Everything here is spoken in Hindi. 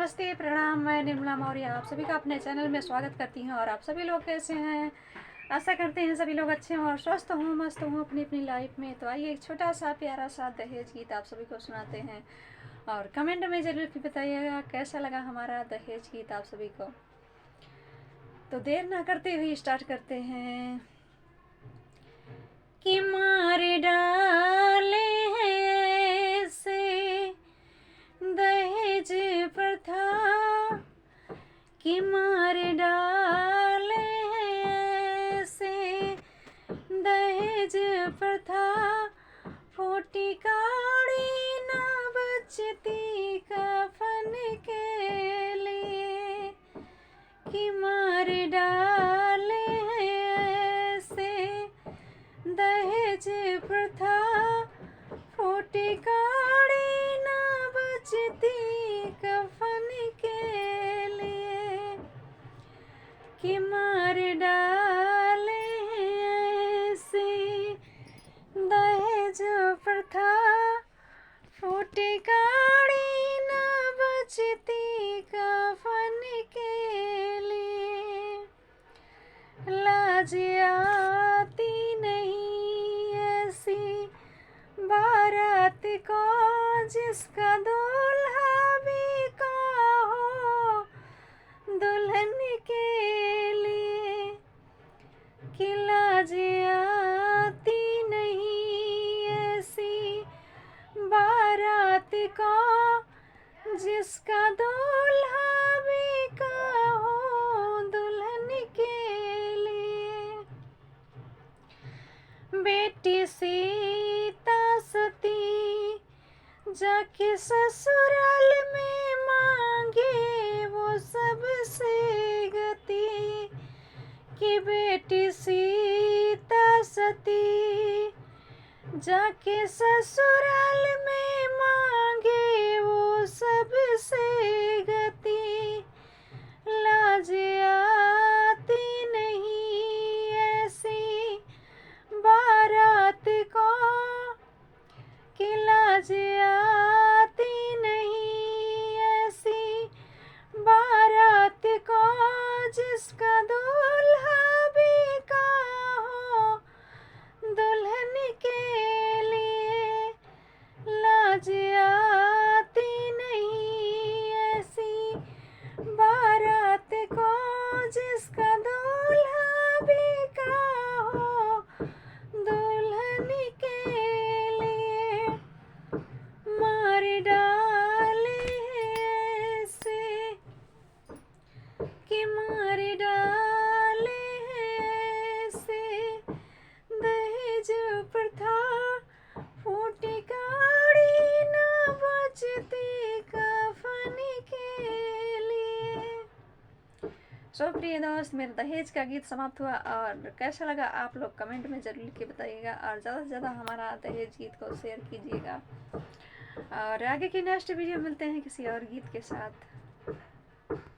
नमस्ते, प्रणाम। मैं निर्मला मौर्य आप सभी का अपने चैनल में स्वागत करती हूँ। और आप सभी लोग कैसे हैं? आशा करते हैं सभी लोग अच्छे हों और स्वस्थ हों, मस्त हों अपनी अपनी लाइफ में। तो आइए एक छोटा सा प्यारा सा दहेज गीत आप सभी को सुनाते हैं और कमेंट में ज़रूर बताइएगा कैसा लगा हमारा दहेज गीत आप सभी को। तो देर ना करते हुए स्टार्ट करते हैं। कि मार डाले हैं ऐसे दहेज प्रथा, कि मार डाले हैं ऐसे दहेज प्रथा, फोटी काड़ी ना बचती कफन के लिए। कि मार डाले हैं ऐसे दहेज प्रथा, फोटी काड़ी ना बचती कफन के लिए। कि मार डाले हैं ऐसे दहेज प्रथा, फोटी काड़ी ना बचती कफन के लिए। लाज आती नहीं ऐसी बारात को जिसका दूल्हा भी का हो दुल्हन के लिए। कि लाज आती नहीं ऐसी बारात को जिसका दूल्हा भी का हो दुल्हन के लिए। बेटी सीता सती जाके ससुराल में मांगे वो सबसे गति। कि बेटी सीता सती जाके ससुराल में मांगे वो सबसे गति। लाज आती नहीं ऐसी बारात को, कि लाज आती नहीं ऐसी बारात को जिसका दूल्हा भी का हो दुल्हन के लिए। लाज आती नहीं ऐसी बारात को जिसका दूल्हा भी का हो दुल्हन के लिए। मार डाले ऐसे, कि मार डाले ऐसे दहेज प्रथा, फोटी काड़ी ना बचती कफन के लिए। सो प्रिय दोस्त, मेरा दहेज का गीत समाप्त हुआ और कैसा लगा आप लोग कमेंट में ज़रूर लिख के बताइएगा। और ज़्यादा से ज़्यादा हमारा दहेज गीत को शेयर कीजिएगा। और आगे की नेक्स्ट वीडियो मिलते हैं किसी और गीत के साथ।